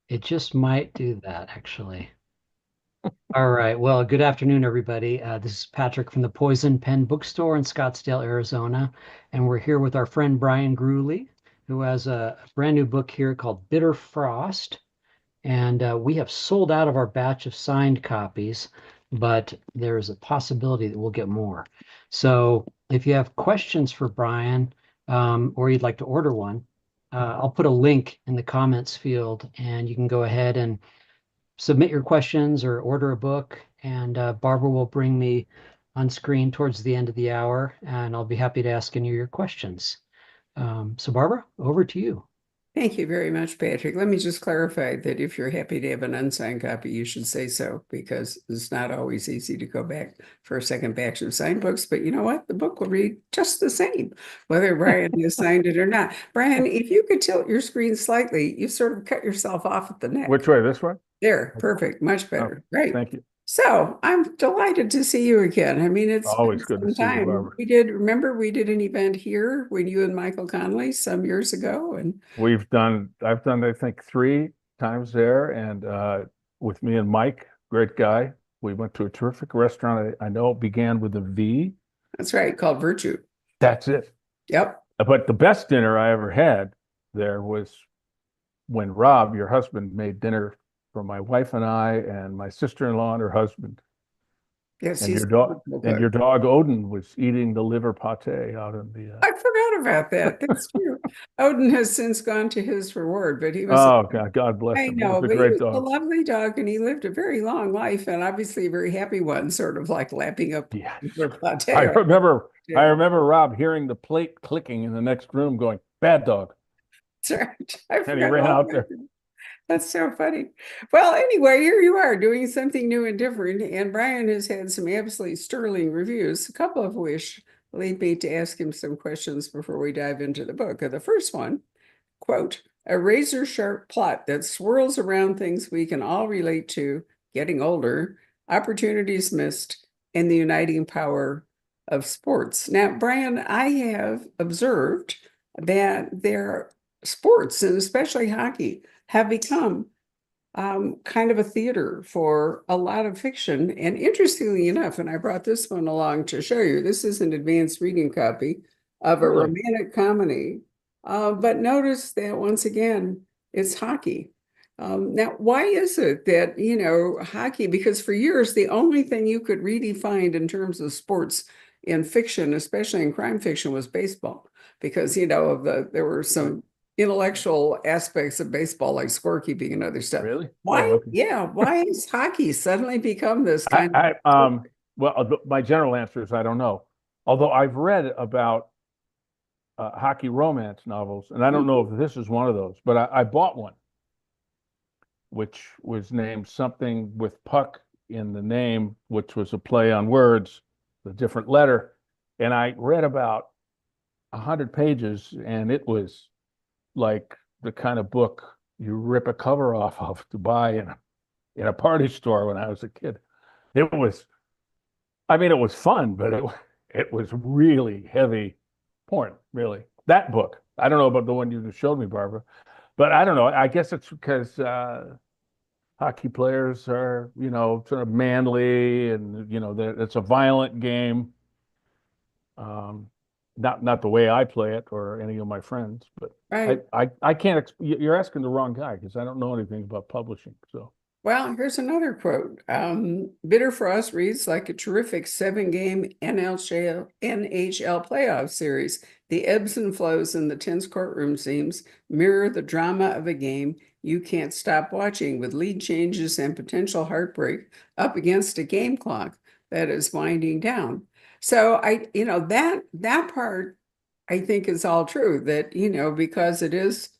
It just might do that, actually. All right. Well, good afternoon, everybody. This is Patrick from the Poison Pen Bookstore in Scottsdale, Arizona. And we're here with our friend Bryan Gruley, who has a brand new book here called Bitter Frost. And we have sold out of our batch of signed copies, but there is a possibility that we'll get more. So if you have questions for Bryan, or you'd like to order one, I'll put a link in the comments field, and you can go ahead and submit your questions or order a book. And Barbara will bring me on screen towards the end of the hour, and I'll be happy to ask any of your questions. So, Barbara, over to you. Thank you very much, Patrick. Let me just clarify that if you're happy to have an unsigned copy, you should say so, because it's not always easy to go back for a second batch of signed books. But you know what? The book will read just the same, whether Bryan has signed it or not. Bryan, if you could tilt your screen slightly, you sort of cut yourself off at the neck. Which way? This way? There, perfect, much Oh, better. Right. thank you. So I'm delighted to see you again. I mean, it's been Always good to some see you, time. Barbara. Remember we did an event here when you and Michael Connolly some years ago, and I've done, I think, 3 times there, and with me and Mike, great guy. We went to a terrific restaurant. I know it began with a V. that's right, called Virtue. That's it. Yep. But the best dinner I ever had there was when Rob, your husband, made dinner for my wife and I and my sister-in-law and her husband. Yes, And he's your a dog wonderful and cook. your dog Odin was eating the liver pate out in the I forgot about that. That's true. Odin has since gone to his reward, but he was, oh God, God bless I him. He know, was a but he great was a dog. lovely dog and he lived a very long life and obviously a very happy one, sort of like lapping up Yes. their I pate. remember I Yeah, remember Rob hearing the plate clicking in the next room going, bad dog. that's right. I And he forgot ran all out about there. that. That's so funny. Well, anyway, here you are doing something new and different, and Bryan has had some absolutely sterling reviews, a couple of which lead me to ask him some questions before we dive into the book. The first one, quote, a razor sharp plot that swirls around things we can all relate to, getting older, opportunities missed, and the uniting power of sports. Now, Bryan, I have observed that their sports, and especially hockey, have become kind of a theater for a lot of fiction. And interestingly enough, and I brought this one along to show you, this is an advanced reading copy of a Really? romantic comedy. But notice that once again, it's hockey. Now, why is it that, hockey, because for years, the only thing you could really find in terms of sports in fiction, especially in crime fiction, was baseball, because, there were some intellectual aspects of baseball, like scorekeeping and other stuff. Really? Oh, Why? okay. Yeah. Why has hockey suddenly become this kind I of? well, my general answer is I don't know. Although I've read about hockey romance novels, and I don't know if this is one of those, but I bought one, which was named something with puck in the name, which was a play on words, the different letter. And I read about 100 pages, and it was like the kind of book you rip a cover off of to buy in a party store when I was a kid. It was, I mean, it was fun, but it was really heavy porn, really. That book. I don't know about the one you just showed me, Barbara, but I don't know. I guess it's because hockey players are, sort of manly and, it's a violent game. Um, not the way I play it or any of my friends, but Right. I can't. You're asking the wrong guy because I don't know anything about publishing. So Well, here's another quote. Bitter Frost reads like a terrific 7 game NHL playoff series. The ebbs and flows in the tense courtroom scenes mirror the drama of a game you can't stop watching, with lead changes and potential heartbreak up against a game clock that is winding down. So that part I think is all true, that, because it is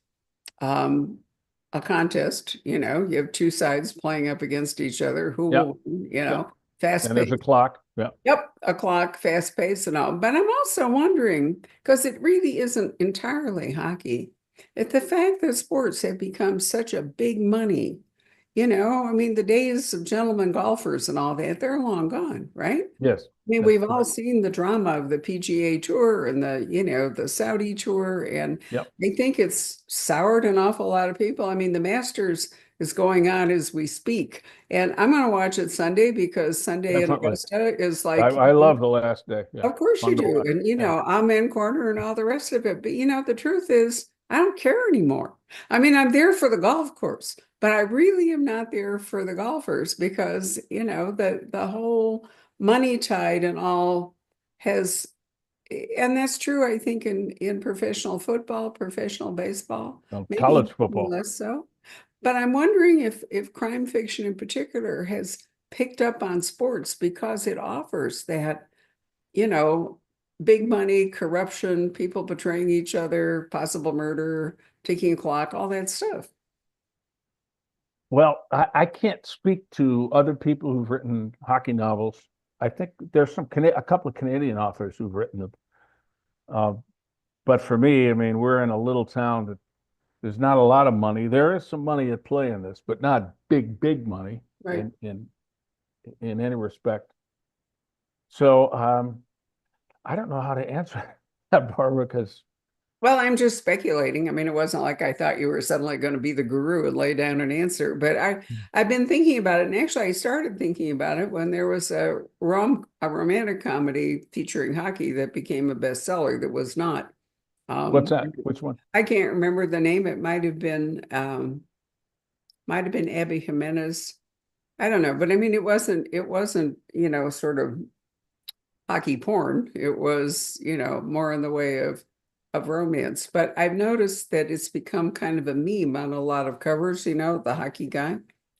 um, a contest. You have two sides playing up against each other. Who yeah, will, yeah. fast And there's a paced. clock. Yeah. Yep, a clock, fast paced and all. But I'm also wondering, because it really isn't entirely hockey, if the fact that sports have become such a big money, I mean, the days of gentlemen golfers and all that, they're long gone, right? Yes, I mean, that's we've all correct. seen the drama of the PGA Tour and the Saudi Tour, and Yep. I think it's soured an awful lot of people. I mean, the Masters is going on as we speak. And I'm going to watch it Sunday because Sunday in Definitely. Augusta is I, like, I love the last day. Yeah. of course you Fun to do. watch. And, Yeah. amen corner and all the rest of it. But, the truth is, I don't care anymore. I mean, I'm there for the golf course, but I really am not there for the golfers because, the whole money tide and all has, and that's true, I think, in professional football, professional baseball, maybe College even football. less so. But I'm wondering if crime fiction in particular has picked up on sports because it offers that, you know, big money, corruption, people betraying each other, possible murder, ticking clock, all that stuff. Well, I can't speak to other people who've written hockey novels. I think there's a couple of Canadian authors who've written them. Uh, but for me, I mean, we're in a little town that there's not a lot of money. There is some money at play in this, but not big money Right. in any respect. So I don't know how to answer that, Barbara, because Well, I'm just speculating. I mean, it wasn't like I thought you were suddenly going to be the guru and lay down an answer, but I've been thinking about it, and actually, I started thinking about it when there was a romantic comedy featuring hockey that became a bestseller that was not. what's Um, that? Which one? I can't remember the name. It might have been Abby Jimenez. I don't know, but I mean, it wasn't, sort of hockey porn. It was, more in the way of romance. But I've noticed that it's become kind of a meme on a lot of covers, the hockey guy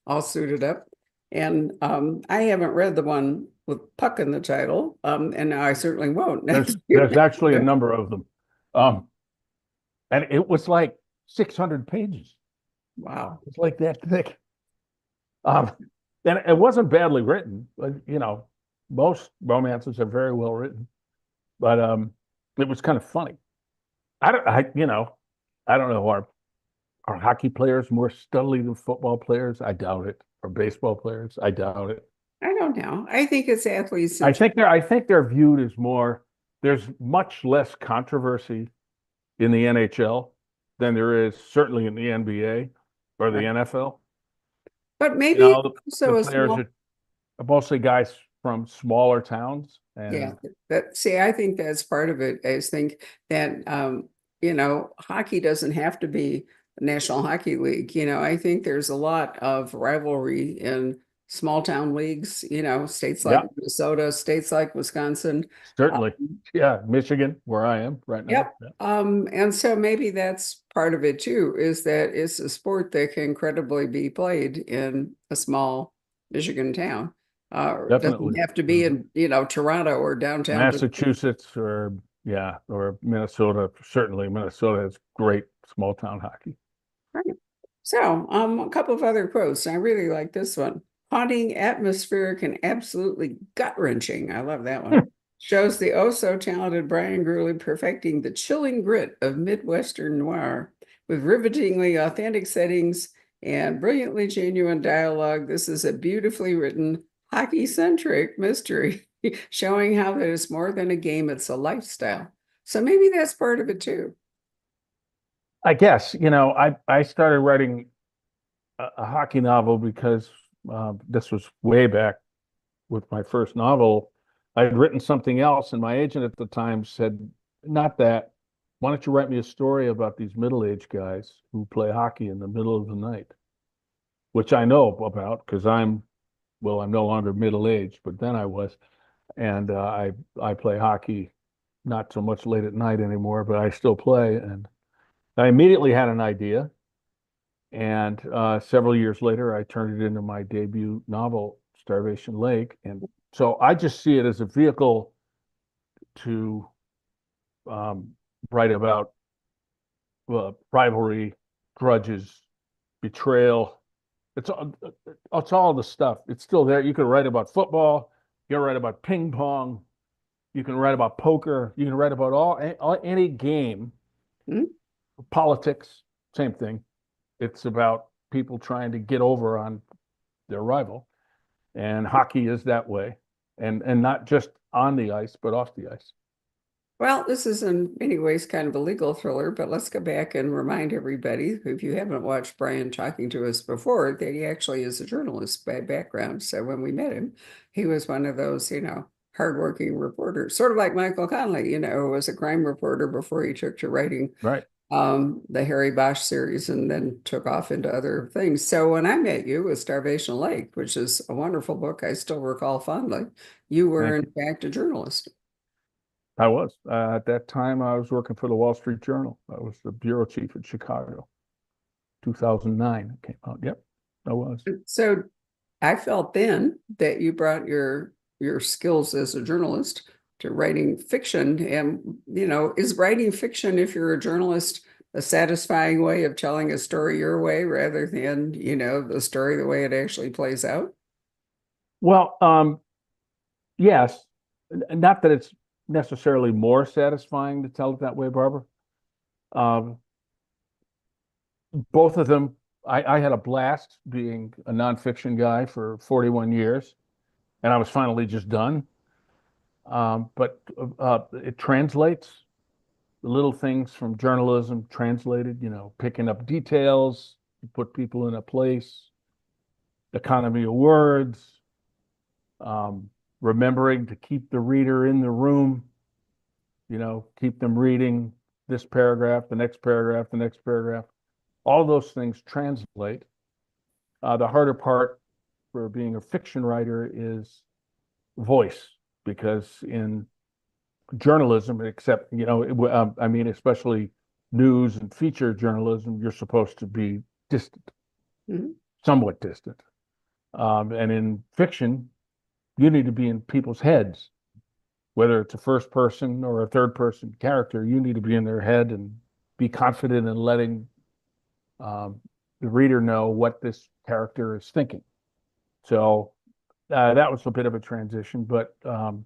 all suited up. And I haven't read the one with Puck in the title. And now I certainly won't next There's year. actually a number of them. Um, and it was like 600 pages. Wow. It's like that thick. Um, and it wasn't badly written, but most romances are very well written. But it was kind of funny. I don't know. Are hockey players more studly than football players? I doubt it. Or baseball players? I doubt it. I don't know. I think it's athletes I and think they're viewed as more. There's much less controversy in the NHL than there is certainly in the NBA or the NFL. but You maybe know, the also a players small. are mostly guys from smaller towns, Yeah, and I think that's part of it. I think that hockey doesn't have to be the National Hockey League. I think there's a lot of rivalry in small town leagues, states like yeah, Minnesota, states like Wisconsin. certainly, Um, yeah, Michigan, where I am right now. Yep. Yeah, And so maybe that's part of it too, is that it's a sport that can credibly be played in a small Michigan town. Doesn't definitely. have to be in, Toronto or downtown. Massachusetts or yeah, or Minnesota. Certainly, Minnesota has great small town hockey. Right. So, a couple of other quotes. I really like this one. Haunting, atmospheric, and absolutely gut-wrenching. I love that one. Shows the oh so talented Bryan Gruley perfecting the chilling grit of Midwestern noir with rivetingly authentic settings and brilliantly genuine dialogue. This is a beautifully written, hockey-centric mystery showing how that it's more than a game, it's a lifestyle. So maybe that's part of it too. I guess I started writing a hockey novel because this was way back with my first novel. I had written something else, and my agent at the time said, "Not that. Why don't you write me a story about these middle-aged guys who play hockey in the middle of the night?" Which I know about because I'm no longer middle-aged, but then I was, and I play hockey not so much late at night anymore, but I still play, and I immediately had an idea. And several years later, I turned it into my debut novel, Starvation Lake. And so I just see it as a vehicle to um, write about rivalry, grudges, betrayal. It's all the stuff. It's still there. You can write about football. You can write about ping pong. You can write about poker. You can write about any game. Hmm? Politics, same thing. It's about people trying to get over on their rival, and hockey is that way, and not just on the ice but off the ice. Well, this is in many ways kind of a legal thriller, but let's go back and remind everybody, if you haven't watched Bryan talking to us before, that he actually is a journalist by background. So when we met him, he was one of those, hardworking reporters, sort of like Michael Connelly, who was a crime reporter before he took to writing Right. the Harry Bosch series and then took off into other things. So when I met you with Starvation Lake, which is a wonderful book I still recall fondly, you were Thank in you. fact a journalist. I was. At that time, I was working for the Wall Street Journal. I was the bureau chief in Chicago. 2009 it came out. Yep, I was. So I felt then that you brought your skills as a journalist to writing fiction. And, is writing fiction, if you're a journalist, a satisfying way of telling a story your way rather than, the story the way it actually plays out? Well, yes. Not that it's necessarily more satisfying to tell it that way, Barbara. Um, both of them, I had a blast being a nonfiction guy for 41 years, and I was finally just done. But it translates the little things from journalism translated, picking up details, put people in a place, economy of words, um, remembering to keep the reader in the room, keep them reading this paragraph, the next paragraph, the next paragraph. All those things translate. The harder part for being a fiction writer is voice, because in journalism, except, I mean, especially news and feature journalism, you're supposed to be distant, Mhm. somewhat distant. And in fiction, you need to be in people's heads, whether it's a first person or a third person character, you need to be in their head and be confident in letting the reader know what this character is thinking. So that was a bit of a transition, but in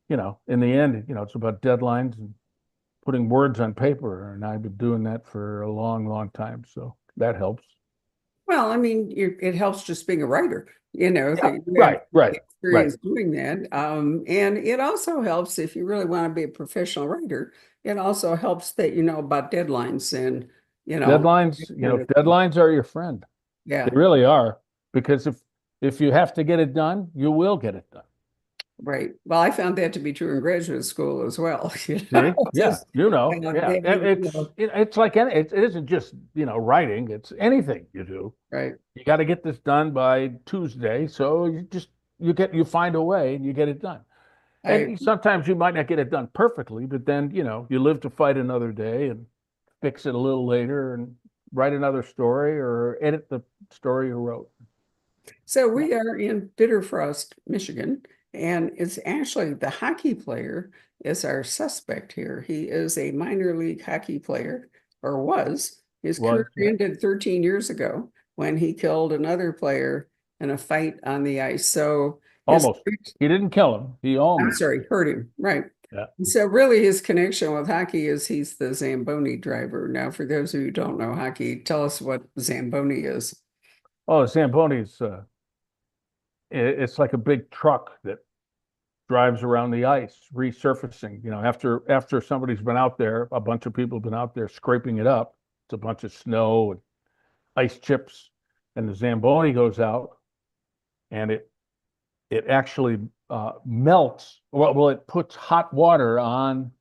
the end, it's about deadlines and putting words on paper, and I've been doing that for a long, long time. So that helps. Well, I mean, it helps just being a writer, Yeah, that you have right, right, right. experience doing that. And it also helps if you really want to be a professional writer. It also helps that you know about deadlines and, that Deadlines, kind of thing. deadlines are your friend. They Yeah, really are, because if you have to get it done, you will get it done. right. Well, I found that to be true in graduate school as well. See? Yeah, Just yeah. having, It's like it isn't just writing. It's anything you do. right. You got to get this done by Tuesday, so you find a way and you get it done. I And sometimes you might not get it done perfectly, but then you live to fight another day and fix it a little later and write another story or edit the story you wrote. So Yeah. we are in Bitterfrost, Michigan, and it's actually the hockey player is our suspect here. He is a minor league hockey player, or was. His career Yeah, ended 13 years ago when he killed another player in a fight on the ice. So his, almost. He didn't kill him. He I'm almost. sorry, hurt him. Right. Yeah. And so really his connection with hockey is he's the Zamboni driver. Now, for those of you who don't know hockey, tell us what Zamboni is. Oh, Zamboni's it's like a big truck that drives around the ice, resurfacing. After somebody's been out there, a bunch of people have been out there scraping it up. It's a bunch of snow and ice chips, and the Zamboni goes out, and it actually melts. It puts hot water on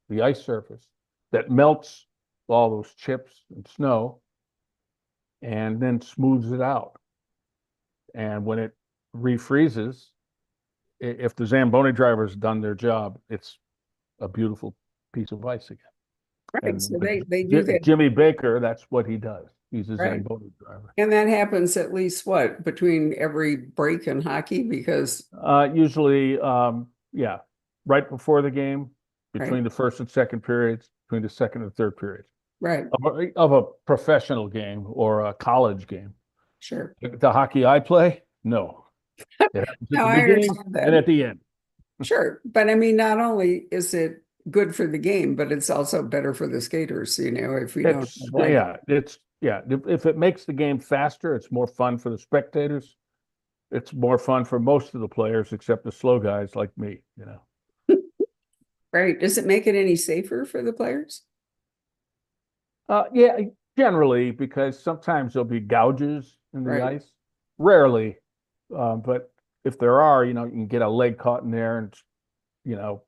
the ice surface that melts all those chips and snow, and then smooths it out. And when it refreezes, if the Zamboni driver's done their job, it's a beautiful piece of ice again. Right. And So with they do that. Jimmy Baker, that's what he does. He's a Right. Zamboni driver. And that happens at least what, between every break in hockey? Because, Usually, yeah, right before the game, right, between the first and second periods, between the second and third periods right, of a professional game or a college game. sure. The hockey I play, no. It happens at No, the I beginning understand and that. at the end. Sure. But I mean, not only is it good for the game, but it's also better for the skaters, if we don't have like, If it makes the game faster, it's more fun for the spectators. It's more fun for most of the players, except the slow guys like me. Right. Does it make it any safer for the players? Yeah, generally, because sometimes there'll be gouges in the Right. ice. Rarely, but if there are, you can get a leg caught in there and, you know,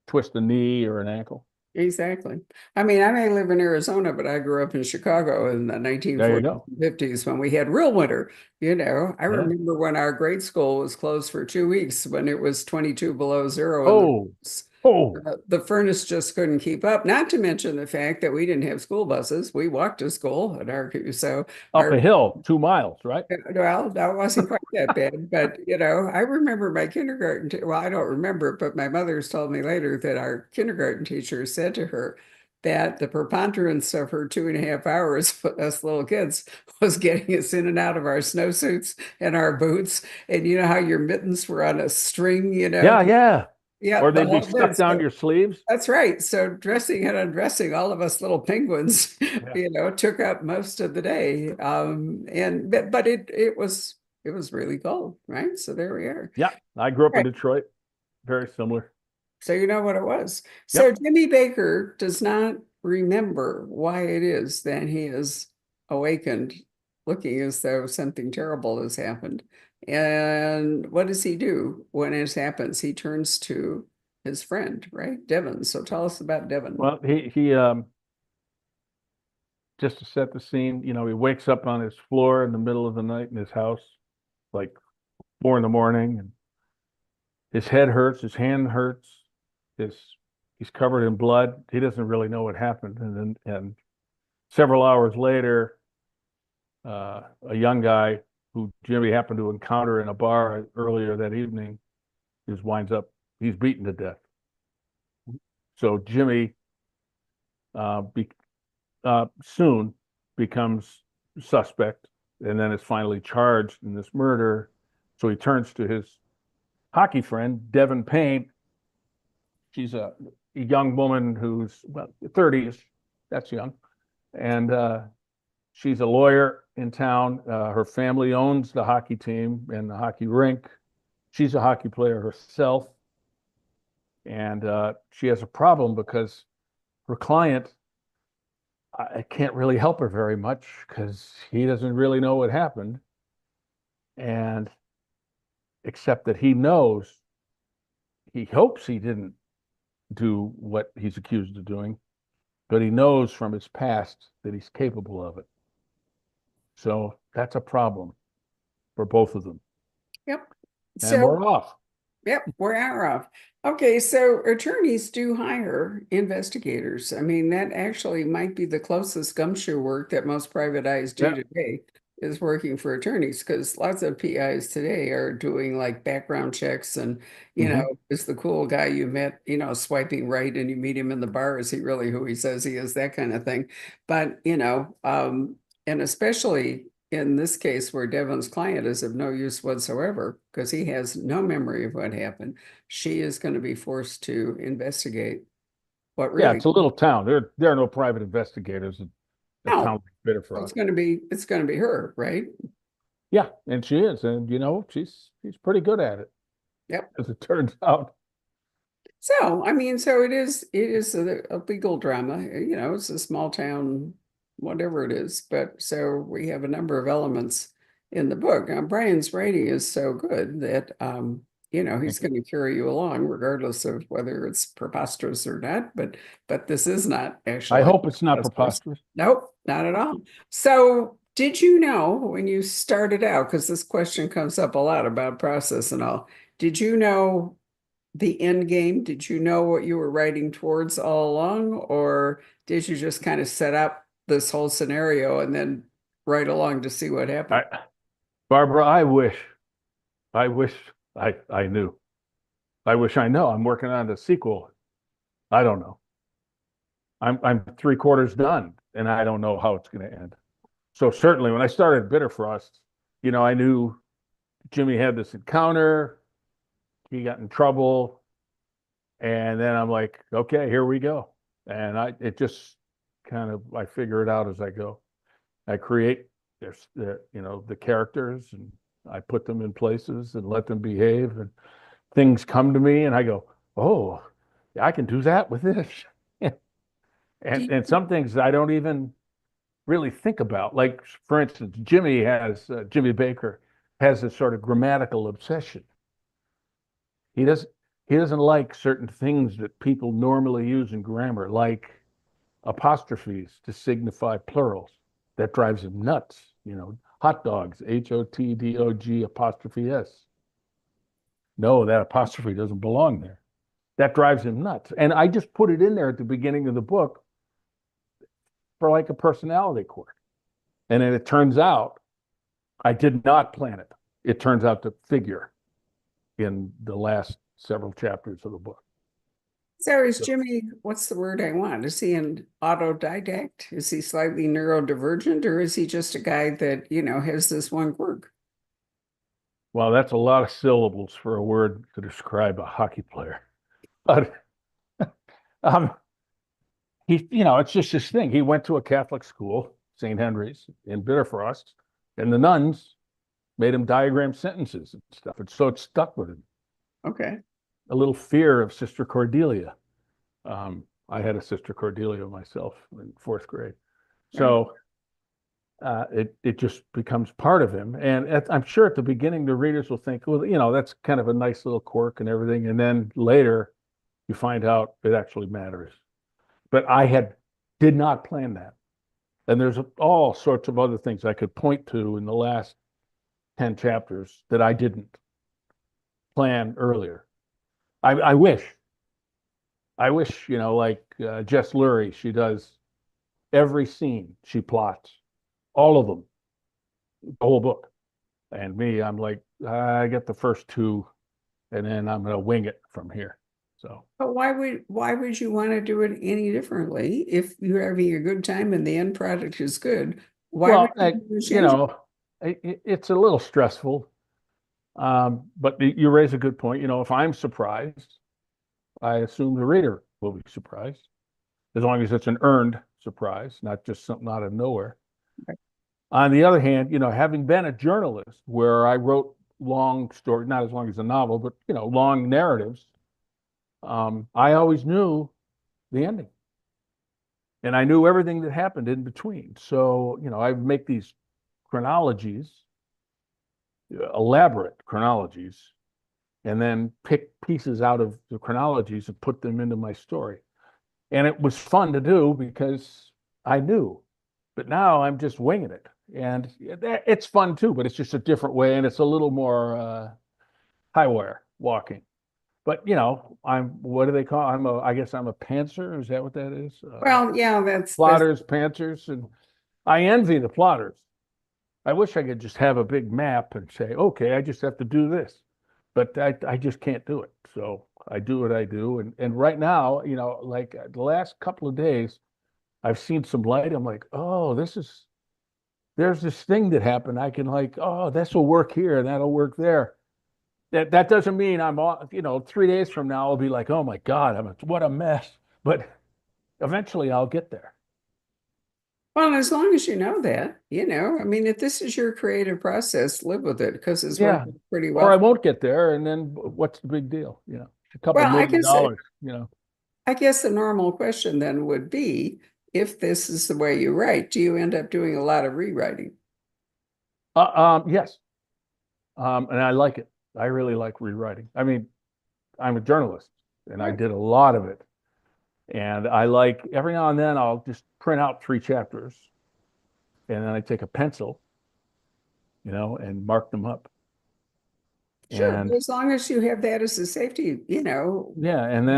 twist a knee or an ankle. Exactly. I mean, I may live in Arizona, but I grew up in Chicago in the There you 1940s go. and 50s when we had real winter. I Yeah. remember when our grade school was closed for 2 weeks when it was 22 below zero in the Oh, oh, the furnace just couldn't keep up. Not to mention the fact that we didn't have school buses. We walked to school at our so up our a hill, 2 miles, right? well, that wasn't quite that bad, but I remember my kindergarten. Well, I don't remember it, but my mother's told me later that our kindergarten teacher said to her that the preponderance of her 2.5 hours for us little kids was getting us in and out of our snowsuits and our boots, and you know how your mittens were on a string, Yeah, yeah. yeah, Or the they'd be whole bit. stuck down So your sleeves. that's right. So dressing and undressing all of us little penguins, Yeah. took up most of the day. And but it was really cold, right? So there we are. Yeah. I grew up in Right. Detroit. Very similar. So you know what it was. So Yep. Jimmy Baker does not remember why it is that he is awakened, looking as though something terrible has happened. And what does he do when it happens? He turns to his friend, right? Devin. So tell us about Devin. Well, he just to set the scene, he wakes up on his floor in the middle of the night in his house, like 4 in the morning, and his head hurts, his hand hurts, his he's covered in blood. He doesn't really know what happened. And several hours later, a young guy who Jimmy happened to encounter in a bar earlier that evening just winds up, he's beaten to death. So Jimmy be, soon becomes suspect and then is finally charged in this murder. So he turns to his hockey friend, Devin Payne. She's a young woman who's, well, 30s. That's young. And she's a lawyer in town. Her family owns the hockey team and the hockey rink. She's a hockey player herself. And she has a problem because her client, I can't really help her very much because he doesn't really know what happened. And except that he hopes he didn't do what he's accused of doing, but he knows from his past that he's capable of it. So that's a problem for both of them. Yep. And So we're off. yep, we're hour off. Okay, so attorneys do hire investigators. I mean, that actually might be the closest gumshoe work that most private eyes do Yeah. today is working for attorneys because lots of PIs today are doing like background checks and, Hmm. is the cool guy you met, swiping right and you meet him in the bar. Is he really who he says he is? That kind of thing. But, and especially in this case where Devon's client is of no use whatsoever because he has no memory of what happened, she is going to be forced to investigate what Yeah, really. it's a little town. There are no private investigators at a No, town like Biddeford. it's going to be her, right? Yeah, and she is, and she's pretty good at it, Yep. as it turns out. So, I mean, so it is a legal drama, it's a small town, whatever it is. But so we have a number of elements in the book. Brian's writing is so good that, he's Thank you. going to carry you along regardless of whether it's preposterous or not. But this is not I actually hope it's not preposterous. preposterous. Nope, not at all. So did you know when you started out, because this question comes up a lot about process and all, did you know the end game? Did you know what you were writing towards all along, or did you just kind of set up this whole scenario and then write along to see what happened? I, Barbara, I wish I knew. I wish I know. I'm working on the sequel. I don't know. I'm three-quarters done, and I don't know how it's going to end. So certainly, when I started Bitterfrost, I knew Jimmy had this encounter. He got in trouble, and then I'm like, okay, here we go. And it just kind of, I figure it out as I go. I create the characters, and I put them in places and let them behave, and things come to me, and I go, oh, I can do that with this. Do And you, some things I don't even really think about. Like, for instance, Jimmy Baker has this sort of grammatical obsession. He doesn't he doesn't like certain things that people normally use in grammar, like apostrophes to signify plurals. That drives him nuts. Hot dogs, HOTDOG apostrophe S. No, that apostrophe doesn't belong there. That drives him nuts. And I just put it in there at the beginning of the book for like a personality quirk. And then it turns out I did not plan it. It turns out to figure in the last several chapters of the book. so is So, Jimmy, what's the word I want? Is he an autodidact? Is he slightly neurodivergent, or is he just a guy that, has this one quirk? well, that's a lot of syllables for a word to describe a hockey player. But um, it's just his thing. He went to a Catholic school, St. Henry's in Bitterfrost, and the nuns made him diagram sentences and stuff. And so it stuck with him. Okay. A little fear of Sister Cordelia. I had a Sister Cordelia myself in fourth grade. Right. So it just becomes part of him. And I'm sure at the beginning, the readers will think, well, that's kind of a nice little quirk and everything. And then later, you find out it actually matters. But did not plan that. And there's all sorts of other things I could point to in the last 10 chapters that I didn't plan earlier. I wish, like Jess Lurie, she does every scene she plots, all of them, the whole book. And me, I'm like, I get the first two, and then I'm going to wing it from here. So, But why would you want to do it any differently if you're having a good time and the end product is good? Why would well, you change it? it's a little stressful. But you raise a good point. If I'm surprised, I assume the reader will be surprised, as long as it's an earned surprise, not just something out of nowhere. On the other hand, having been a journalist where I wrote long stories, not as long as a novel, but long narratives, I always knew the ending, and I knew everything that happened in between. So I make these chronologies, elaborate chronologies, and then pick pieces out of the chronologies and put them into my story. And it was fun to do because I knew, but now I'm just winging it. And it's fun too, but it's just a different way. And it's a little more high wire walking. But what do they call? I guess I'm a pantser. Is that what that is? Well, yeah, that's Plotters, pantsers, and I envy the plotters. I wish I could just have a big map and say, okay, I just have to do this, but I just can't do it. So I do what I do. And right now, like the last couple of days, I've seen some light. I'm like, oh, there's this thing that happened. I can like, oh, this will work here and that'll work there. That doesn't mean I'm all, 3 days from now, I'll be like, oh my God, what a mess. But eventually I'll get there. well, as long as you know that, I mean, if this is your creative process, live with it because it's Yeah. working pretty Or I well. won't get there. And then what's the big deal? A couple Well, million dollars. I guess the normal question then would be, if this is the way you write, do you end up doing a lot of rewriting? Yes. And I like it. I really like rewriting. I mean, I'm a journalist and I Right. did a lot of it. And I like every now and then I'll just print out 3 chapters and then I take a pencil, and mark them up. Sure, And as long as you have that as a safety, yeah, net, so to and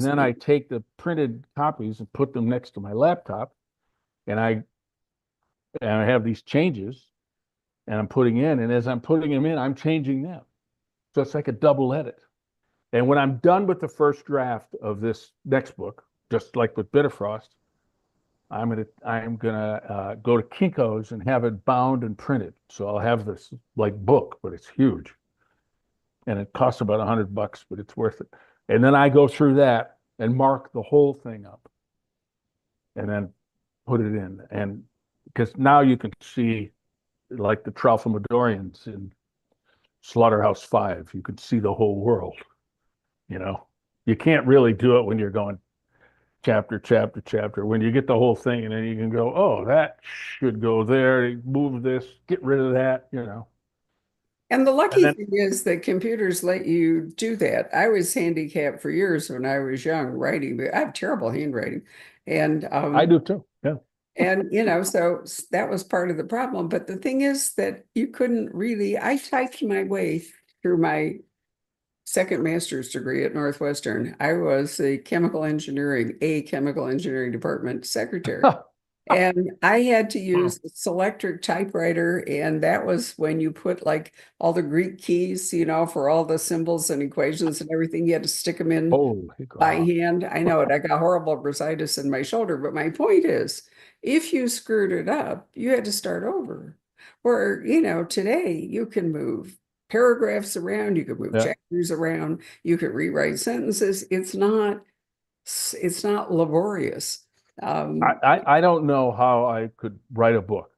then I speak. take the printed copies and put them next to my laptop and I have these changes and I'm putting in, and as I'm putting them in, I'm changing them. So it's like a double edit. And when I'm done with the first draft of this next book, just like with Bitterfrost, I'm gonna go to Kinko's and have it bound and printed. So I'll have this like book, but it's huge, and it costs about $100, but it's worth it. And then I go through that and mark the whole thing up, and then put it in. And because now you can see like the Tralfamadorians in Slaughterhouse-Five, you could see the whole world, you know. You can't really do it when you're going chapter, chapter, chapter. When you get the whole thing, and then you can go, oh, that should go there. Move this, get rid of that, you know. And the And lucky then thing is that computers let you do that. I was handicapped for years when I was young writing, but I have terrible handwriting. And I do too. Yeah. so that was part of the problem. But the thing is that you couldn't really, I typed my way through my second master's degree at Northwestern. I was a chemical engineering department secretary. And I had to use a Selectric typewriter, and that was when you put like all the Greek keys, for all the symbols and equations and everything. You had to stick them in Holy by cow. hand. I know it. I got horrible bursitis in my shoulder, but my point is, if you screwed it up, you had to start over. Where, today you can move paragraphs around, you could move Yeah. chapters around, you could rewrite sentences. It's not laborious. I don't know how I could write a book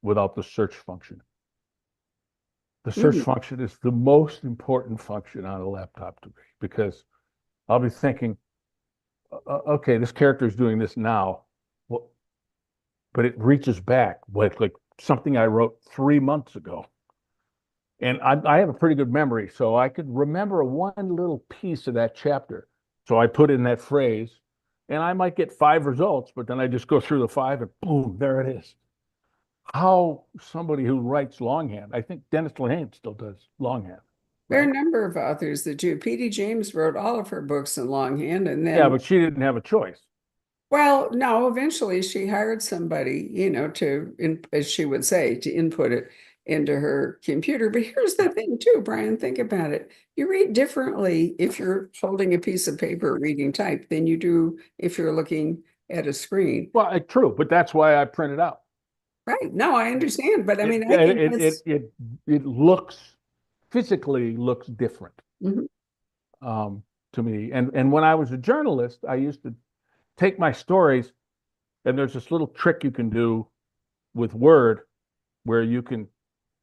without the search function. The search mm, function is the most important function on a laptop to me because I'll be thinking, okay, this character is doing this now. Well, but it reaches back like something I wrote 3 months ago. And I have a pretty good memory, so I could remember one little piece of that chapter. So I put in that phrase, and I might get 5 results, but then I just go through the 5 and boom, there it is. How somebody who writes longhand, I think Dennis Lehane still does longhand, There are right? a number of authors that do. P.D. James wrote all of her books in longhand, and Yeah, then, but she didn't have a choice. well, no, eventually she hired somebody, as she would say, to input it into her computer. But here's the Yeah. thing, too, Brian, think about it. You read differently if you're holding a piece of paper reading type than you do if you're looking at a screen. Well, true, but that's why I print it out. Right. No, I It understand. But I it mean, I think it it that's, it, it looks physically looks different Mhm. um, to me. And when I was a journalist, I used to take my stories, and there's this little trick you can do with Word where you can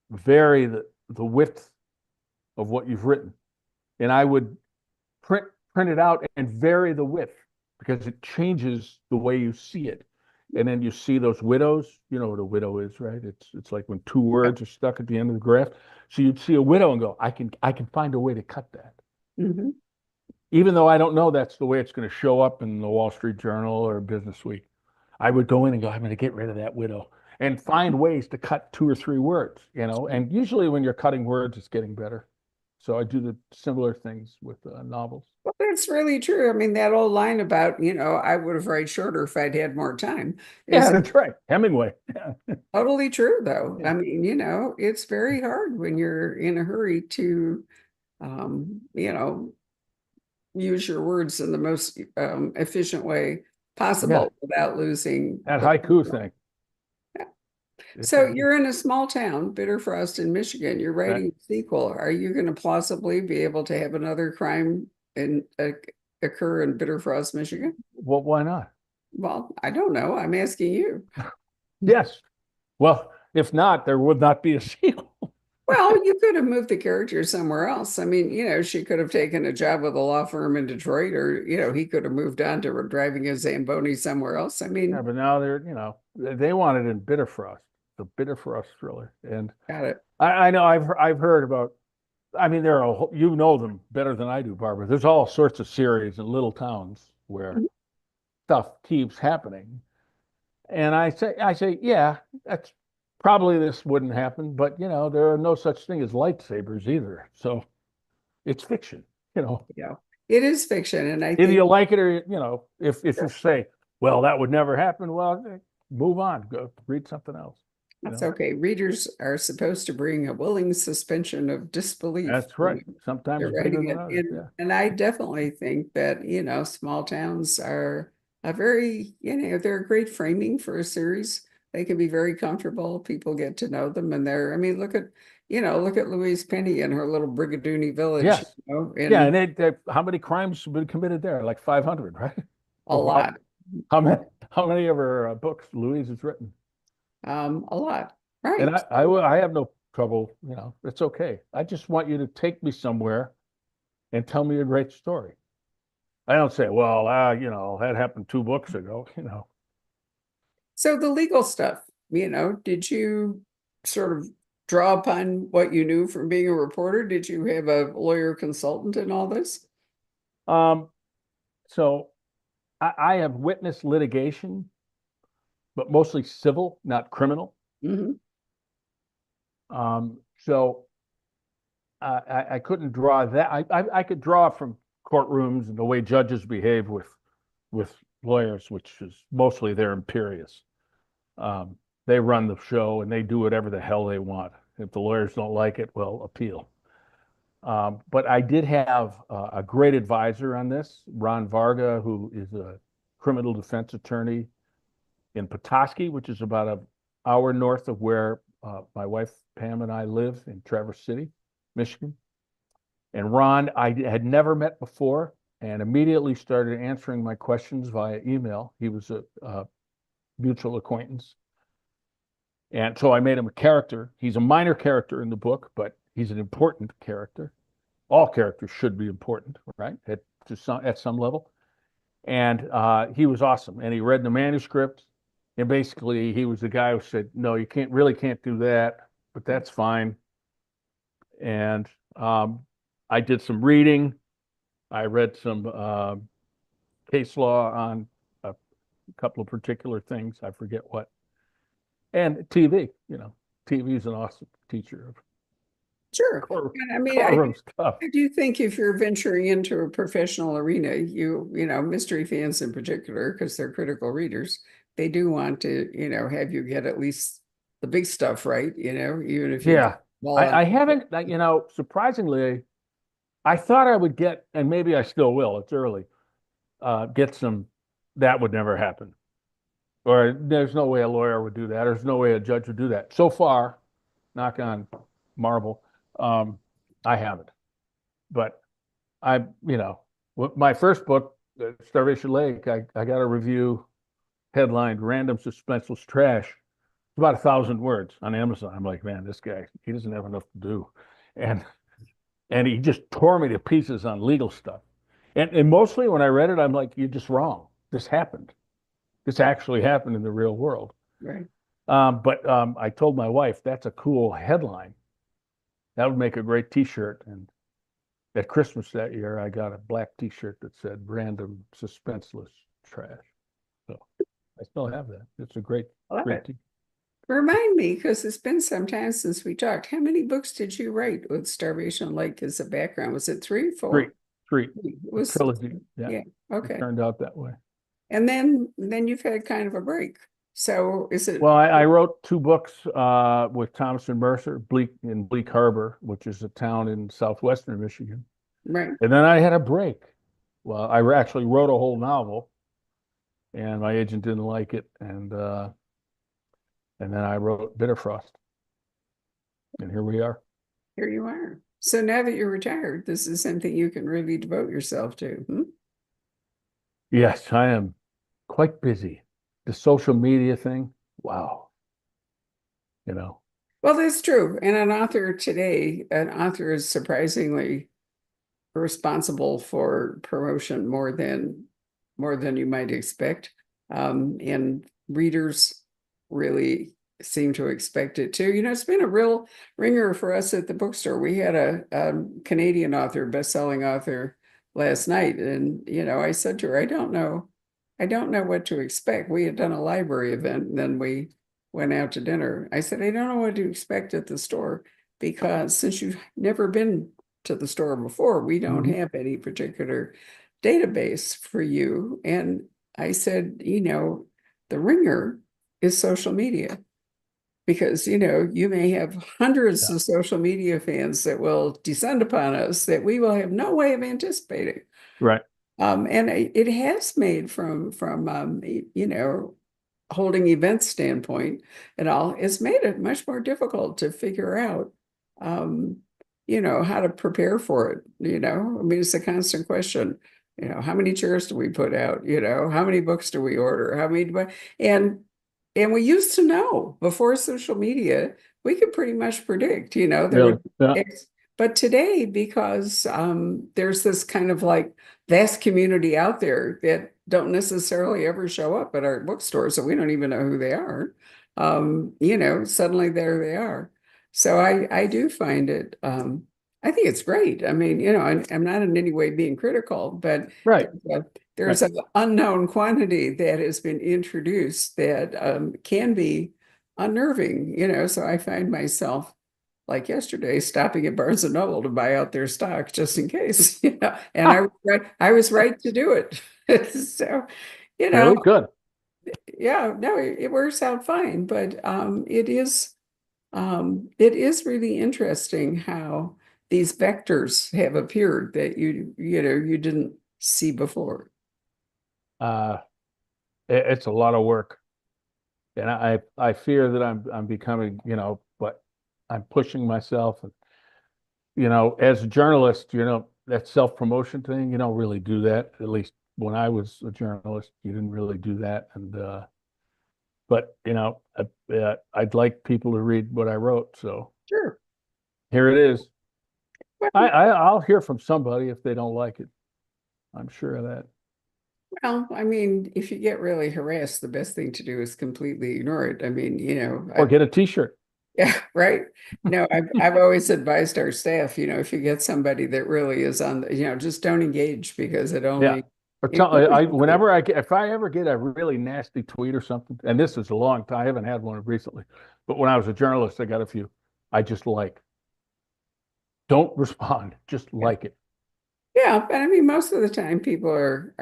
vary the width of what you've written. And I would print it out and vary the width because it changes the way you see it. And then you see those widows. You know what a widow is, right? It's like when two words are stuck at the end of the graph. So you'd see a widow and go, I can find a way to cut that. Mhm. Even though I don't know that's the way it's going to show up in the Wall Street Journal or Business Week. I would go in and go, I'm going to get rid of that widow and find ways to cut 2 or 3 words, and usually when you're cutting words, it's getting better. So I do the similar things with novels. Well, that's really true. I mean, that old line about, I would have write shorter if I'd had more time Yeah, is that's right. Hemingway. Yeah. totally true, though. Yeah. I mean, it's very hard when you're in a hurry to, um, you know, use your words in the most efficient way Yeah. possible without losing That the. haiku thing. Yeah. It's So a, you're in a small town, Bitterfrost in Michigan. You're right. writing a sequel. Are you going to plausibly be able to have another crime occur in Bitterfrost, Michigan? Well, why not? Well, I don't know. I'm asking you. Yes. Well, if not, there would not be a sequel. Well, you could have moved the character somewhere else. I mean, she could have taken a job with a law firm in Detroit, or, he could have moved on to driving a Zamboni somewhere else. I Yeah, mean, but now they want it in Bitterfrost, the Bitterfrost thriller. And got it. I know I've heard about. I mean, there are you know them better than I do, Barbara. There's all sorts of series in little towns where Mhm. stuff keeps happening, and I say, yeah, that's probably this wouldn't happen, but there are no such thing as lightsabers either. So it's fiction. You know, It is fiction. And I either think you like it or if you say, well, that would never happen, well, move on, go read something else. You that's know, okay. Readers are supposed to bring a willing suspension of disbelief that's when right. Sometimes they're bigger writing than it. others. And Yeah. and I definitely think that, small towns are a very, they're a great framing for a series. They can be very comfortable. People get to know them, and I mean, look at Louise Penny and her little Brigadooni village, Yes. Yeah, in and how many crimes have been committed there? Like 500, right? a Or lot, how many of her books Louise has written? a lot. And Right. I have no trouble. It's okay. I just want you to take me somewhere and tell me a great story. I don't say, well, that happened 2 books ago, So the legal stuff, did you sort of draw upon what you knew from being a reporter? Did you have a lawyer consultant in all this? Um, so I have witnessed litigation, but mostly civil, not criminal. Hmm. So I couldn't draw that. I could draw from courtrooms and the way judges behave with lawyers, which is mostly they're imperious. They run the show and they do whatever the hell they want. If the lawyers don't like it, well, appeal. But I did have a great advisor on this, Ron Varga, who is a criminal defense attorney in Petoskey, which is about an hour north of where my wife Pam and I live in Traverse City, Michigan. And Ron, I had never met before and immediately started answering my questions via email. He was a mutual acquaintance. And so I made him a character. He's a minor character in the book, but he's an important character. All characters should be important, right? At some level. And he was awesome. And he read the manuscript. And basically, he was the guy who said, "No, you can't do that, but that's fine." And I did some reading. I read some case law on a couple of particular things. I forget what. And TV, TV is an awesome teacher of Sure. court, And I mean, courtroom stuff. I do think if you're venturing into a professional arena, mystery fans in particular, because they're critical readers, they do want to, have you get at least the big stuff right, even if you Yeah, I haven't, surprisingly, I thought I would get, and maybe I still will, it's early, get some, that would never happen. Or there's no way a lawyer would do that. There's no way a judge would do that. So far, knock on marble, I haven't. But with my first book, Starvation Lake, I got a review headlined "Random Suspenseless Trash." It's about 1,000 words on Amazon. I'm like, man, this guy, he doesn't have enough to do. And he just tore me to pieces on legal stuff. And mostly when I read it, I'm like, you're just wrong. This happened. This actually happened in the real world. right. But I told my wife, that's a cool headline. That would make a great T-shirt. And at Christmas that year, I got a black T-shirt that said "Random Suspenseless Trash." So I still have that. It's a great, Love great it. T-shirt. Remind me, because it's been some time since we talked. How many books did you write with Starvation Lake as a background? Was it three, Three, four? three. It A was, trilogy. Yeah, yeah, it okay. turned out that way. And then you've had kind of a break. So is it? Well, I wrote 2 books with Thomas and Mercer, Bleak Harbor, which is a town in southwestern Michigan. Right. And then I had a break. Well, I actually wrote a whole novel, and my agent didn't like it, and then I wrote Bitterfrost, and here we are. Here you are. So now that you're retired, this is something you can really devote yourself to. Hmm? Yes, I am quite busy. The social media thing, wow, you know. Well, that's true. And an author is surprisingly responsible for promotion more than you might expect. And readers really seem to expect it too. It's been a real ringer for us at the bookstore. We had a Canadian author, best-selling author last night. And, I said to her, I don't know what to expect. We had done a library event and then we went out to dinner. I said, I don't know what to expect at the store because since you've never been to the store before, we don't have any particular database for you. And I said, the ringer is social media because, you may have hundreds Yeah. of social media fans that will descend upon us that we will have no way of anticipating. Right. And it has made from holding events standpoint and all, it's made it much more difficult to figure out, how to prepare for it. I mean, it's a constant question. How many chairs do we put out? How many books do we order? How many and we used to know before social media, we could pretty much predict. There Really? would Yeah. But today, because there's this kind of like vast community out there that don't necessarily ever show up at our bookstore, so we don't even know who they are. Suddenly there they are. So I do find it. I think it's great. I mean, I'm not in any way being critical, but Right. there's a, Right. there's an unknown quantity that has been introduced that can be unnerving. So I find myself like yesterday, stopping at Barnes and Noble to buy out their stock just in case, and I was right to do it. So, you know, Really good. yeah, no, it works out fine, but it is really interesting how these vectors have appeared that you didn't see before. Uh, it's a lot of work, and I fear that I'm becoming, but I'm pushing myself, and as a journalist, that self-promotion thing, you don't really do that. At least when I was a journalist, you didn't really do that, and but I'd like people to read what I wrote, so Sure. here it is. Well, I'll hear from somebody if they don't like it. I'm sure of that. well, I mean, if you get really harassed, the best thing to do is completely ignore it. I mean, Or get a T-shirt. yeah, right. No, I've always advised our staff, if you get somebody that really is on just don't engage because it Yeah. only Or tell encourages it. whenever if I ever get a really nasty tweet or something, and this is a long time, I haven't had one recently, but when I was a journalist, I got a few. I just like. Don't respond, just Yeah. like it. Yeah, but I mean, most of the time people are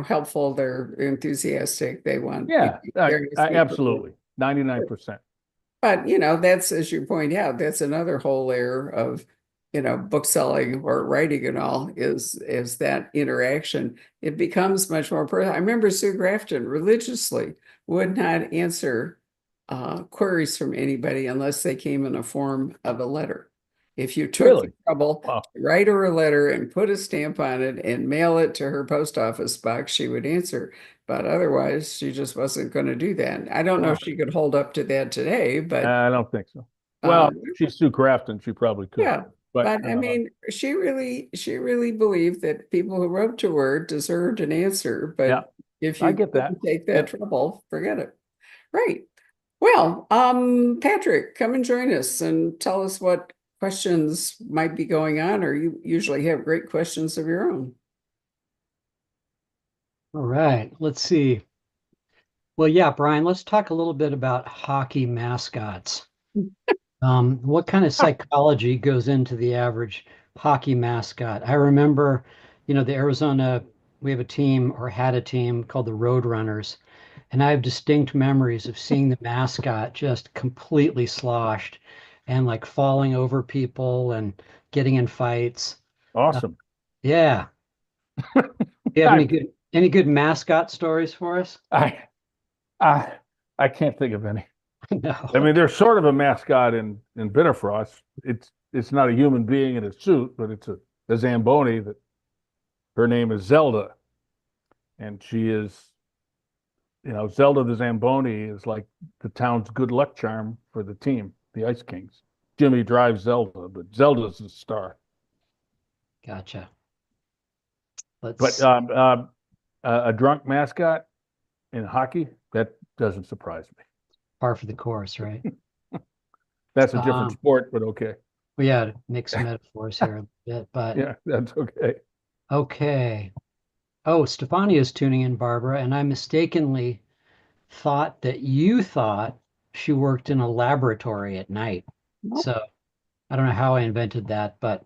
helpful, they're enthusiastic, they want Yeah, various people. absolutely. 99%. But that's, as you point out, that's another whole layer of book selling or writing and all is that interaction. It becomes much more personal. I remember Sue Grafton religiously would not answer queries from anybody unless they came in the form of a letter. If you took the Really? trouble Wow. to write her a letter and put a stamp on it and mail it to her post office box, she would answer. But otherwise, she just wasn't going to do that. I don't know Wow. if she could hold up to that today, but I don't think so. Well, um, she's Sue Crafton, she probably could. yeah. But But I mean, she really believed that people who wrote to her deserved an answer. yeah, But if I you get that. couldn't take that Yeah. trouble, forget it. Right. Well, Patrick, come and join us and tell us what questions might be going on, or you usually have great questions of your own. All right, let's see. Well, yeah, Brian, let's talk a little bit about hockey mascots. What kind of psychology goes into the average hockey mascot? I remember, the Arizona, we have a team or had a team called the Roadrunners, and I have distinct memories of seeing the mascot just completely sloshed and like falling over people and getting in fights. Uh, Awesome. yeah. Do you have I, any good mascot stories for us? I, I, I can't think of any. I No. mean, there's sort of a mascot in Bitterfrost. It's not a human being in a suit, but it's a Zamboni that her name is Zelda, and she is, Zelda the Zamboni is like the town's good luck charm for the team, the Ice Kings. Jimmy drives Zelda, but Zelda's the star. Gotcha. But Let's a drunk mascot in hockey, that doesn't surprise me. par for the course, right? That's a different Um, sport, but okay. we had to mix metaphors here a bit, but Yeah, that's okay. okay. Oh, Stefania's tuning in, Barbara, and I mistakenly thought that you thought she worked in a laboratory at night. Nope. So I don't know how I invented that, but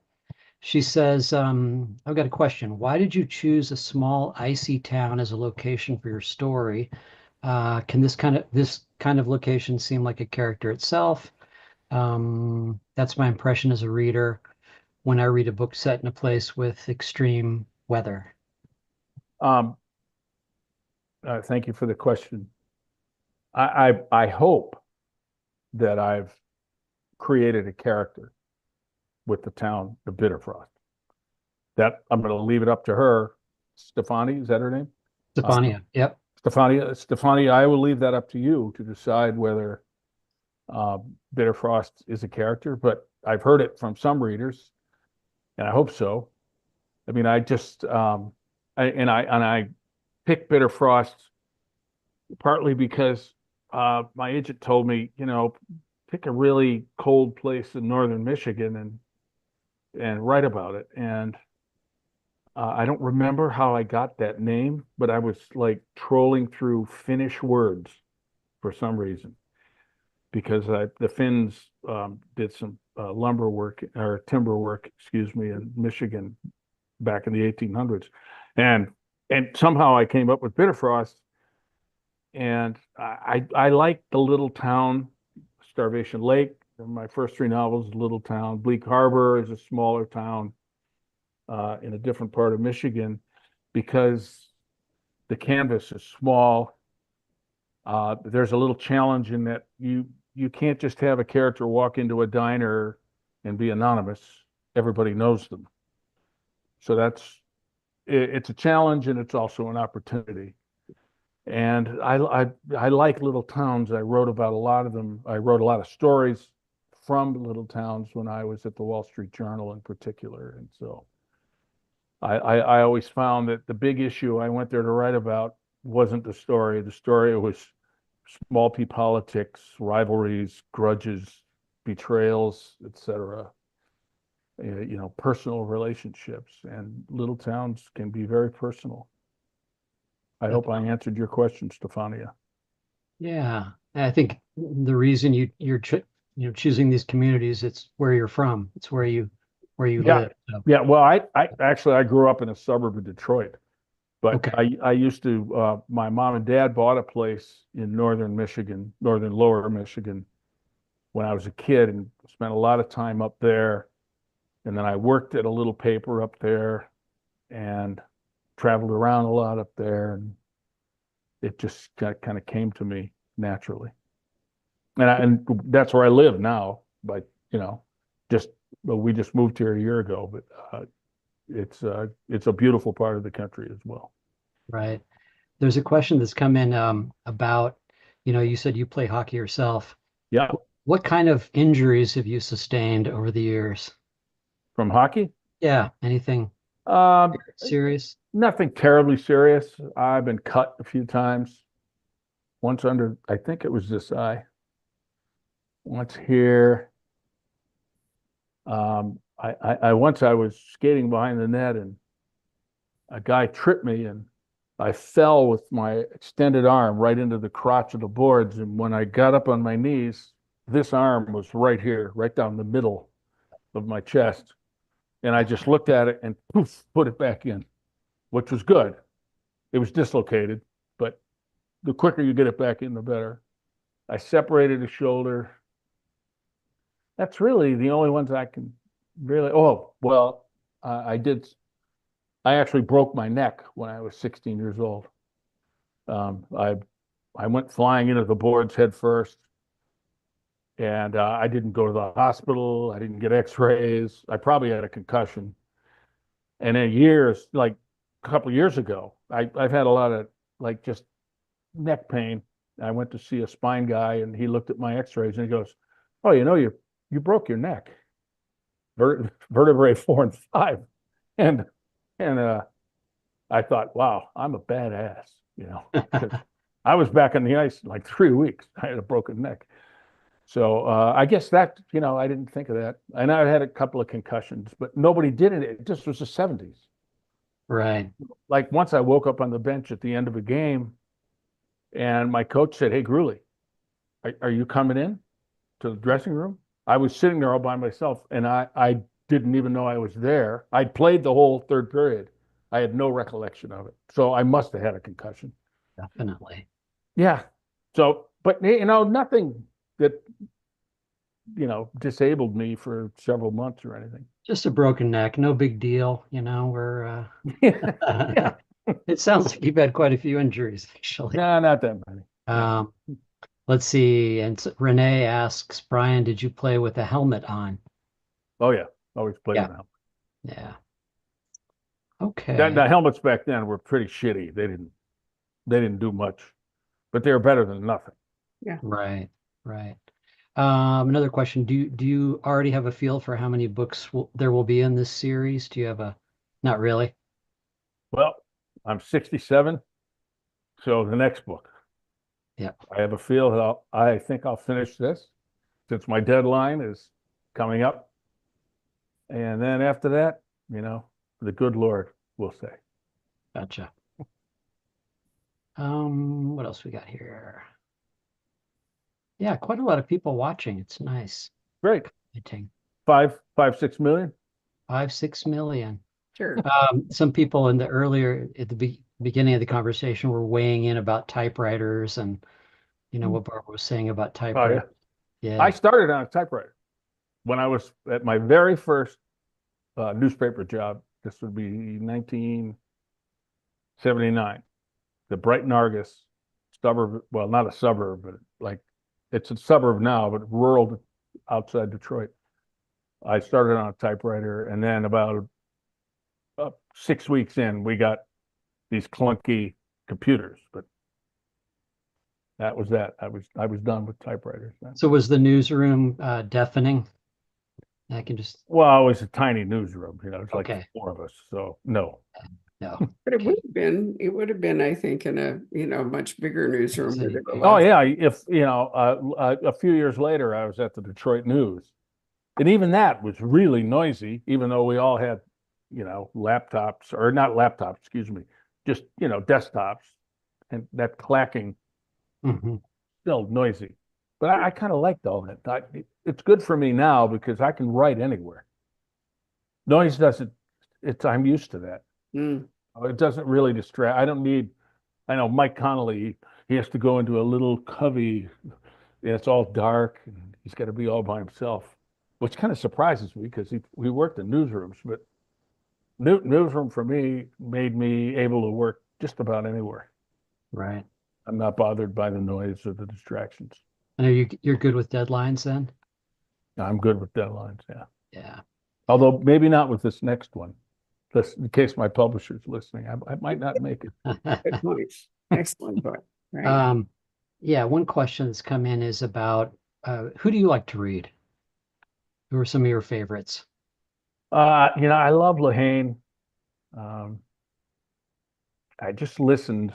she says, I've got a question. Why did you choose a small icy town as a location for your story? Can this kind of location seem like a character itself? That's my impression as a reader when I read a book set in a place with extreme weather. Um, thank you for the question. I hope that I've created a character with the town of Bitterfrost. That I'm going to leave it up to her. Stefani, is that her name? Uh, Stefania, yep. Stefania, I will leave that up to you to decide whether Bitter Frost is a character, but I've heard it from some readers, and I hope so. I mean, I just I picked Bitter Frost partly because my agent told me, pick a really cold place in northern Michigan and write about it. And I don't remember how I got that name, but I was like trolling through Finnish words for some reason because the Finns did some lumber work or timber work, excuse me, in Michigan back in the 1800s, and somehow I came up with Bitterfrost, and I like the little town, Starvation Lake. My first three novels, little town. Bleak Harbor is a smaller town in a different part of Michigan because the canvas is small. There's a little challenge in that you can't just have a character walk into a diner and be anonymous. Everybody knows them. So it's a challenge and it's also an opportunity. And I like little towns. I wrote about a lot of them. I wrote a lot of stories from little towns when I was at the Wall Street Journal in particular. And so I always found that the big issue I went there to write about wasn't the story. The story was small p politics, rivalries, grudges, betrayals, etc. Personal relationships, and little towns can be very personal. I hope I answered your question, Stefania. Yeah, I think the reason you're choosing these communities, it's where you're from, it's where you Yeah. live. So. Yeah. Well, I grew up in a suburb of Detroit, but Okay. I used to, my mom and dad bought a place in northern Michigan, northern lower Michigan, when I was a kid, and spent a lot of time up there. And then I worked at a little paper up there and traveled around a lot up there. And it just kind of came to me naturally. And that's where I live now. But, we just moved here a year ago, but it's a beautiful part of the country as well. Right. There's a question that's come in about, you said you play hockey yourself. Yeah. What kind of injuries have you sustained over the years? From hockey? Yeah, anything Um, serious? Nothing terribly serious. I've been cut a few times. Once under, I think it was this eye. Once here. I once I was skating behind the net and a guy tripped me and I fell with my extended arm right into the crotch of the boards. And when I got up on my knees, this arm was right here, right down the middle of my chest. And I just looked at it and poof, put it back in, which was good. It was dislocated, but the quicker you get it back in, the better. I separated a shoulder. That's really the only ones I can really. Oh, well, I did. I actually broke my neck when I was 16 years old. I went flying into the boards head first, and I didn't go to the hospital. I didn't get X-rays. I probably had a concussion. And in years, like a couple of years ago, I've had a lot of like just neck pain. I went to see a spine guy, and he looked at my X-rays and he goes, "Oh, you broke your neck, vertebrae 4 and 5," and I thought, wow, I'm a badass, 'cause I was back on the ice in like 3 weeks. I had a broken neck. So I guess that, I didn't think of that. And I had a couple of concussions, but nobody did it. It just was the 70s. Right. Like once I woke up on the bench at the end of a game and my coach said, "Hey, Gruley, are you coming in to the dressing room?" I was sitting there all by myself and I didn't even know I was there. I'd played the whole third period. I had no recollection of it. So I must have had a concussion. Definitely. Yeah. So, but nothing that, disabled me for several months or anything. Just a broken neck, no big deal. We're Yeah. it sounds like you've had quite a few injuries, actually. No, not that many. Um, let's see. And Renee asks, Brian, did you play with a helmet on? Oh yeah. Always played Yeah. with a helmet. Yeah. The Okay. helmets back then were pretty shitty. They didn't do much, but they were better than nothing. Yeah. Right. Right. Another question. Do you already have a feel for how many books there will be in this series? Do you have a, not really? Well, I'm 67, so the next book. Yeah. I have a feel that I think I'll finish this since my deadline is coming up. And then after that, the good Lord will say. Gotcha. What else we got here? Yeah, quite a lot of people watching. It's nice. Great. Commenting. 6 million. 5, 6 million. Sure. Some people in the earlier at the beginning of the conversation were weighing in about typewriters and what Barbara was saying about Oh, yeah. typewriters. I Yeah. started on a typewriter when I was at my very first newspaper job. This would be 1979. The Brighton Argus suburb, well, not a suburb, but like it's a suburb now, but rural outside Detroit. I started on a typewriter, and then about 6 weeks in, we got these clunky computers. But that was that. I was done with typewriters then. So was the newsroom deafening? I can just, Well, it was a tiny newsroom, it's like okay. 4 of us. So no. No. But Okay. it would have been, I think, in a, much bigger newsroom where there were Oh lots. yeah, if a few years later, I was at the Detroit News, and even that was really noisy, even though we all had, laptops, or not laptops, excuse me, just desktops, and that clacking hmm still noisy. But I kind of liked all that. It's good for me now because I can write anywhere. Noise doesn't. I'm used to that. Mm. It doesn't really distract. I don't need. I know Mike Connolly. He has to go into a little cubby. It's all dark, and he's got to be all by himself, which kind of surprises me because we worked in newsrooms. But newsroom for me made me able to work just about anywhere. Right. I'm not bothered by the noise or the distractions. I know you're good with deadlines then? I'm good with deadlines. Yeah. Yeah. Although maybe not with this next one. Just in case my publisher's listening, I might not make it. Good point. Excellent book. Right. Yeah, one question that's come in is about who do you like to read? Who are some of your favorites? I love Lehane. Um, I just listened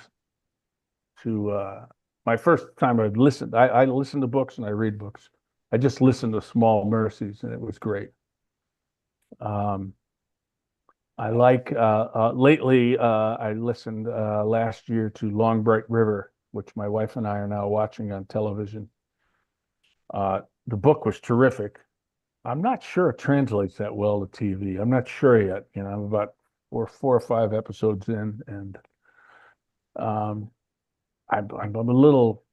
to my first time I listened. I listen to books and I read books. I just listened to Small Mercies and it was great. I like lately. I listened last year to Long Bright River, which my wife and I are now watching on television. The book was terrific. I'm not sure it translates that well to TV. I'm not sure yet. I'm about four or five episodes in, and um, I'm a little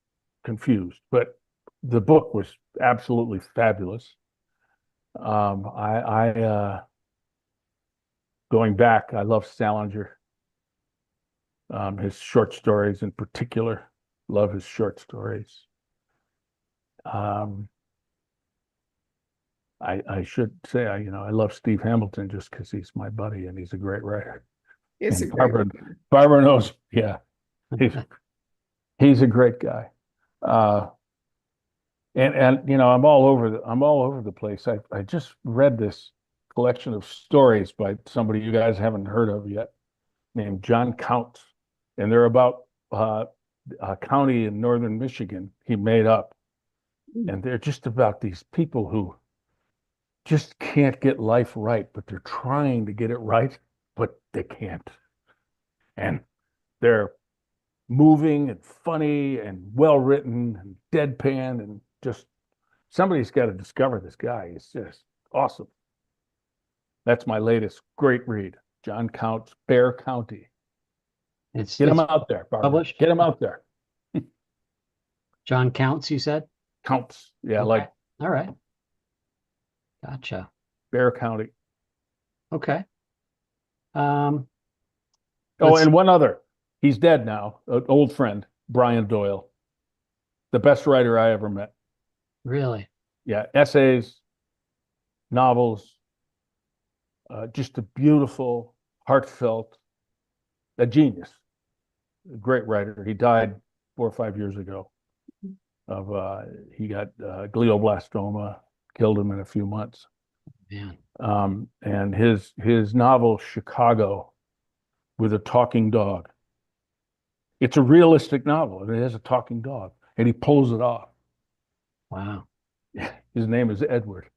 confused. But the book was absolutely fabulous. I going back, I love Salinger. His short stories in particular, love his short stories. Um, I should say, I love Steve Hamilton just because he's my buddy and he's a great writer. It's a And great Barbara knows, yeah, he's a great guy. And I'm all over the place. I just read this collection of stories by somebody you guys haven't heard of yet, named John Counts, and they're about a county in northern Michigan he made up, and they're just about these people who just can't get life right, but they're trying to get it right, but they can't. And they're moving and funny and well written and deadpan, and just somebody's got to discover this guy. He's just awesome. That's my latest great read. John Counts, Bear County. Get him It's out there, Barbara. published. Get him out there. John Counts, you said? Counts. Yeah, Okay. like All right. Gotcha. Bear County. Okay. Oh, Let's and one other. He's dead now. An old friend, Brian Doyle, the best writer I ever met. really. Yeah, essays, novels, just a beautiful, heartfelt, a genius, a great writer. He died 4 or 5 years ago. he got glioblastoma, killed him in a few months. Man. And his novel Chicago with a talking dog. It's a realistic novel, and it has a talking dog, and he pulls it off. Wow. His name is Edward.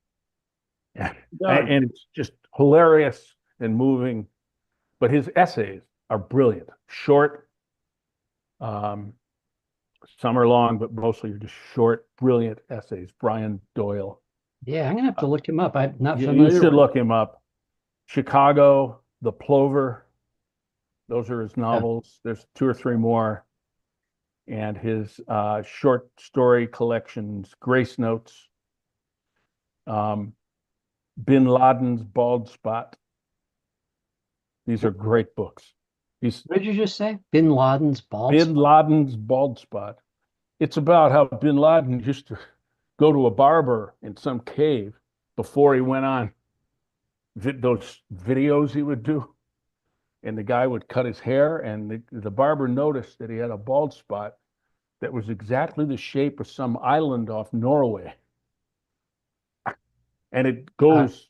Dog. And it's just hilarious and moving. But his essays are brilliant, short, some are long, but mostly are just short, brilliant essays. Brian Doyle. Yeah, I'm gonna have to look him up. I'm not You familiar should with. look him up. Chicago, The Plover, those are his novels. There's two or three more. And his short story collections, Grace Notes, Bin Laden's Bald Spot. These are great books. What did you just say? Bin Laden's bald Bin spot? Laden's Bald Spot. It's about how Bin Laden used to go to a barber in some cave before he went on those videos he would do. And the guy would cut his hair, and the barber noticed that he had a bald spot that was exactly the shape of some island off Norway. And it goes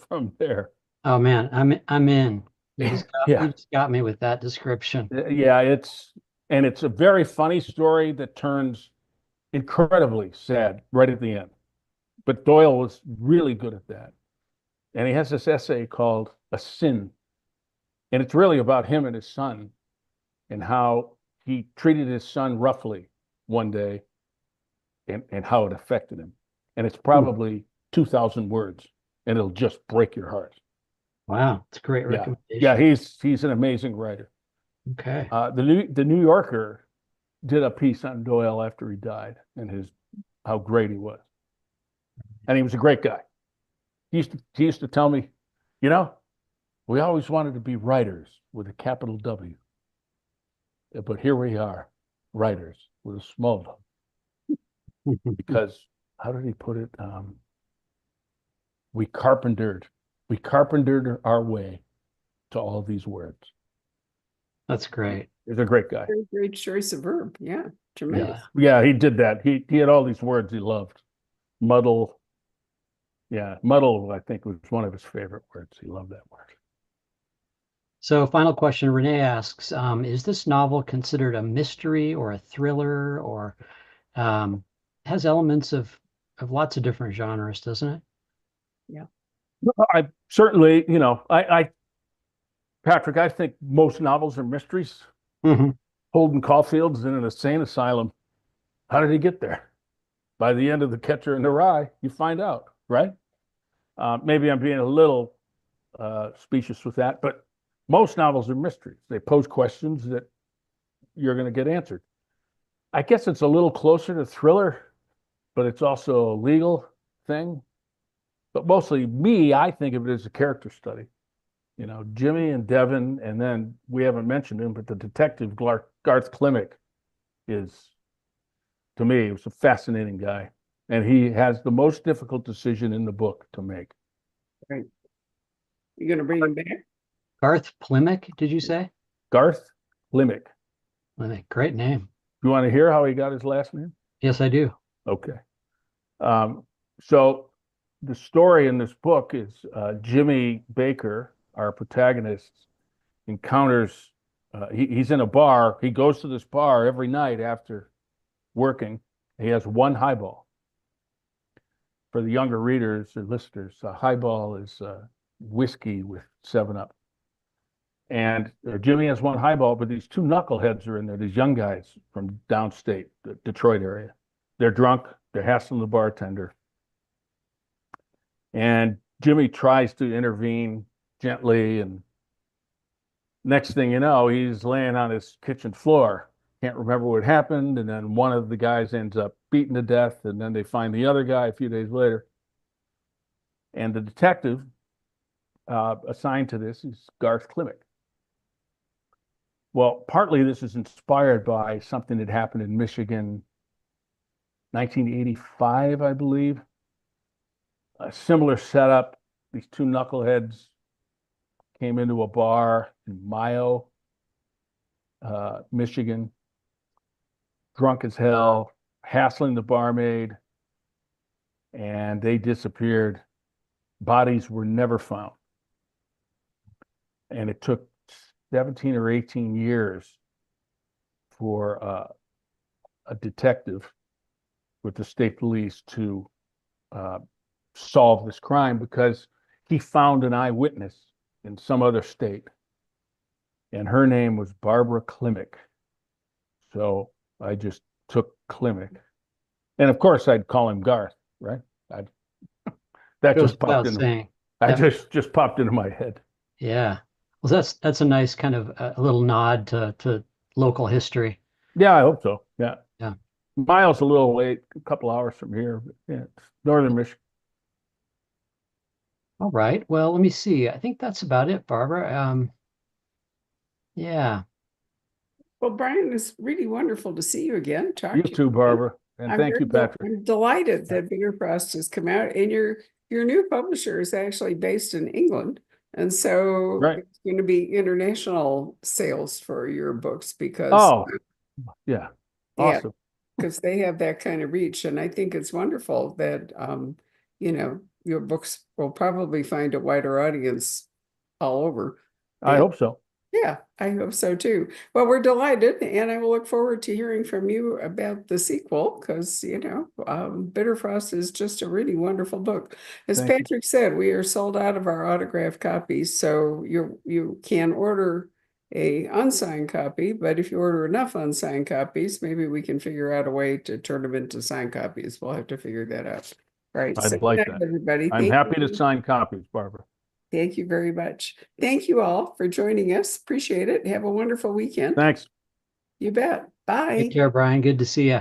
from there. Oh man, I'm in. Yeah. You just got me with that description. Yeah, it's a very funny story that turns incredibly sad right at the end. But Doyle was really good at that. And he has this essay called A Sin. And it's really about him and his son and how he treated his son roughly one day and how it affected him. And it's probably 2,000 words, and it'll just break your heart. Wow, it's a great Yeah, recommendation. yeah, he's an amazing writer. Okay. The New Yorker did a piece on Doyle after he died and how great he was, and he was a great guy. He used to tell me, you know, we always wanted to be writers with a capital W, but here we are, writers with a small W. Because how did he put it? We carpentered our way to all these words. That's great. He's a great guy. Very great choice of verb. Yeah, tremendous. Yeah, he did that. He had all these words he loved. Muddle. Yeah, muddle, I think, was one of his favorite words. He loved that word. So, final question. Renee asks, is this novel considered a mystery or a thriller, or has elements of lots of different genres, doesn't it? Yeah. I certainly, Patrick, I think most novels are mysteries. Mm-hmm. Holden Caulfield's in an insane asylum. How did he get there? By the end of The Catcher in the Rye, you find out, right? Maybe I'm being a little specious with that, but most novels are mysteries. They pose questions that you're going to get answered. I guess it's a little closer to thriller, but it's also a legal thing. But mostly I think of it as a character study. Jimmy and Devin, and then we haven't mentioned him, but the detective Garth Klimek is, to me, he was a fascinating guy. And he has the most difficult decision in the book to make. Right. You going to bring him back? Garth Klimek, did you say? Garth Klimek. Klimek, great name. You want to hear how he got his last name? Yes, I do. Okay. So the story in this book is Jimmy Baker, our protagonist, encounters, he's in a bar. He goes to this bar every night after working. He has one highball. For the younger readers or listeners, a highball is whiskey with 7-Up. And Jimmy has one highball, but these two knuckleheads are in there, these young guys from downstate, the Detroit area. They're drunk. They're hassling the bartender. And Jimmy tries to intervene gently. And next thing you know, he's laying on his kitchen floor. Can't remember what happened. And then one of the guys ends up beaten to death. And then they find the other guy a few days later. And the detective assigned to this is Garth Klimek. Well, partly this is inspired by something that happened in Michigan, 1985, I believe. A similar setup. These two knuckleheads came into a bar in Mayo, Michigan, drunk as hell, hassling the barmaid, and they disappeared. Bodies were never found. And it took 17 or 18 years for a detective with the state police to solve this crime, because he found an eyewitness in some other state, and her name was Barbara Klimek. So I just took Klimek, and of course I'd call him Garth, right? That Goes just popped without into saying. I That, just popped into my head. yeah. Well, that's a nice kind of a little nod to local history. Yeah, I hope so. Yeah. Yeah. Miles a little late, a couple hours from here. But yeah, it's northern Michigan. All right. Well, let me see. I think that's about it, Barbara. Yeah. Well, Brian, it's really wonderful to see you again, You talk to you too, again. Barbara. And thank you, Patrick. I'm delighted that Bitter Frost has come out, and your new publisher is actually based in England. And so Right. it's going to be international sales for your books because Oh, yeah. yeah, Awesome. because they have that kind of reach. And I think it's wonderful that your books will probably find a wider audience all over. I hope so. Yeah, I hope so too. Well, we're delighted, and I will look forward to hearing from you about the sequel because, Bitter Frost is just a really wonderful book. As Thank you. Patrick said, we are sold out of our autographed copies, so you can order a unsigned copy, but if you order enough unsigned copies, maybe we can figure out a way to turn them into signed copies. We'll have to figure that out. All right, so I'd good like night, that. everybody. I'm Thank happy to you. sign copies, Barbara. Thank you very much. Thank you all for joining us. Appreciate it. Have a wonderful weekend. Thanks. You bet. Bye. Take care, Brian. Good to see you.